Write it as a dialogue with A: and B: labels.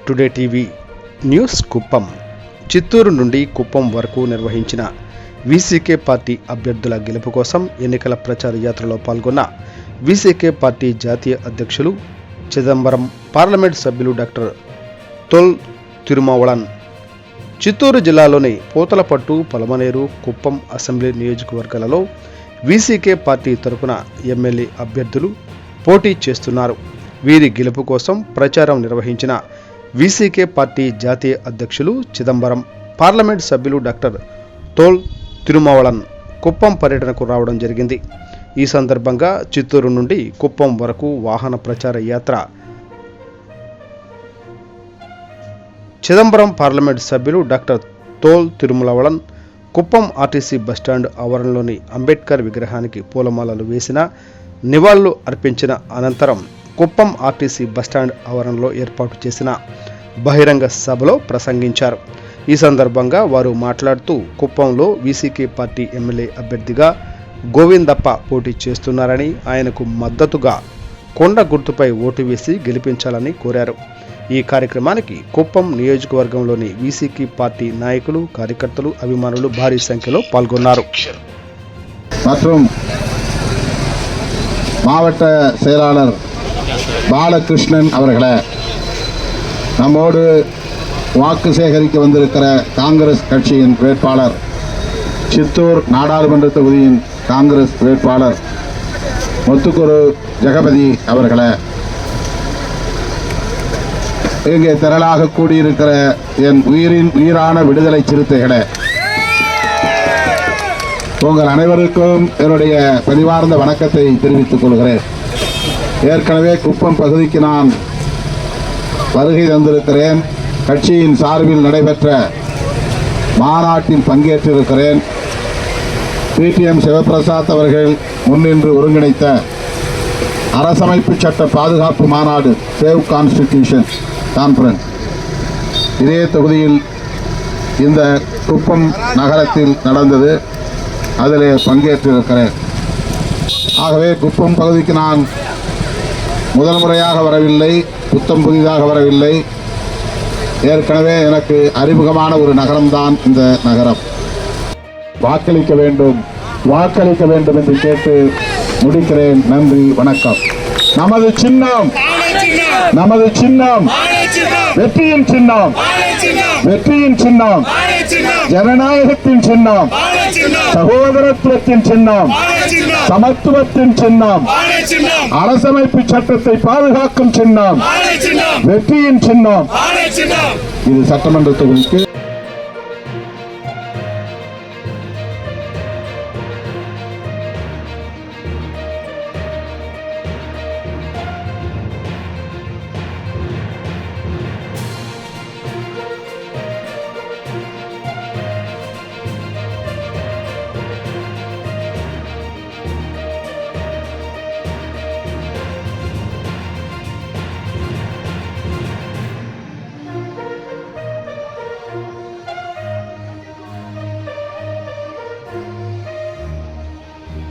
A: Today TV news Kuppam. Chittoor నుండి కుప్పం వరకు నిర్వహించిన వీసీకే పార్టీ అభ్యర్థుల గెలుపు కోసం ఎన్నికల ప్రచార యాత్రలో పాల్గొన్న వీసీకే పార్టీ జాతీయ అధ్యక్షులు చిదంబరం, పార్లమెంట్ సభ్యులు డాక్టర్ తోల్ తిరుమావళన్ చిత్తూరు జిల్లాలోని పూతలపట్టు, పలమనేరు, కుప్పం అసెంబ్లీ నియోజకవర్గాలలో వీసీకే పార్టీ తరపున ఎమ్మెల్యే అభ్యర్థులు పోటీ చేస్తున్నారు. వీరి గెలుపు కోసం ప్రచారం నిర్వహించిన వీసీకే పార్టీ జాతీయ అధ్యక్షులు చిదంబరం, పార్లమెంట్ సభ్యులు డాక్టర్ తోల్ తిరుమావళన్ కుప్పం పర్యటనకు రావడం జరిగింది. ఈ సందర్భంగా చిత్తూరు నుండి కుప్పం వరకు వాహన ప్రచార యాత్ర చిదంబరం, పార్లమెంట్ సభ్యులు doctor Thol Thirumavalavan Kuppam RTC bus stand ఆవరణలోని అంబేద్కర్ విగ్రహానికి పూలమాలలు వేసిన నివాళులు అర్పించిన అనంతరం కుప్పం ఆర్టీసీ బస్టాండ్ ఆవరణలో ఏర్పాటు చేసిన బహిరంగ సభలో ప్రసంగించారు. ఈ సందర్భంగా వారు మాట్లాడుతూ కుప్పంలో వీసీకే పార్టీ ఎమ్మెల్యే అభ్యర్థిగా గోవిందప్ప పోటీ చేస్తున్నారని, ఆయనకు మద్దతుగా కొండ గుర్తుపై ఓటు వేసి గెలిపించాలని కోరారు. ఈ కార్యక్రమానికి కుప్పం నియోజకవర్గంలోని వీసీకే పార్టీ నాయకులు, కార్యకర్తలు, అభిమానులు భారీ సంఖ్యలో పాల్గొన్నారు.
B: மற்றும் மாவட்ட செயலாளர் பாலகிருஷ்ணன் அவர்களை, நம்மோடு வாக்கு சேகரிக்க வந்திருக்கிற காங்கிரஸ் கட்சியின் வேட்பாளர், சித்தூர் நாடாளுமன்ற தொகுதியின் காங்கிரஸ் வேட்பாளர் முத்துக்குரு ஜெகபதி அவர்களை, இங்கே திரளாக கூடியிருக்கிற என் உயிரான விடுதலை சிறுத்தைகளை, உங்கள் அனைவருக்கும் என்னுடைய பணிவார்ந்த வணக்கத்தை தெரிவித்துக் கொள்கிறேன். ஏற்கனவே குப்பம் பகுதிக்கு நான் வருகை தந்திருக்கிறேன். கட்சியின் சார்பில் நடைபெற்ற மாநாட்டில் பங்கேற்றிருக்கிறேன். பிடிஎம் சிவபிரசாத் அவர்கள் முன்னின்று ஒருங்கிணைத்த அரசமைப்பு சட்ட பாதுகாப்பு மாநாடு, சேவ் கான்ஸ்டிடியூஷன் கான்ஃபரன்ஸ், இதே தொகுதியில் இந்த குப்பம் நகரத்தில் நடந்தது. அதில் பங்கேற்றிருக்கிறேன். ஆகவே குப்பம் பகுதிக்கு நான் முதல் முறையாக வரவில்லை, புத்தம் புதிதாக வரவில்லை. ஏற்கனவே எனக்கு அறிமுகமான ஒரு நகரம்தான் இந்த நகரம். வாக்களிக்க வேண்டும், வாக்களிக்க வேண்டும் என்று கேட்டு முடிக்கிறேன். நன்றி, வணக்கம். நமது சின்னம், நமது சின்னம் வெற்றியின் சின்னம், வெற்றியின் சின்னம், ஜனநாயகத்தின் சின்னம், சகோதரத்துவத்தின் சின்னம், சமத்துவத்தின் சின்னம், அரசமைப்பு சட்டத்தை பாதுகாக்கும் சின்னம், வெற்றியின் சின்னம். இது சட்டமன்ற தொகுதிக்கு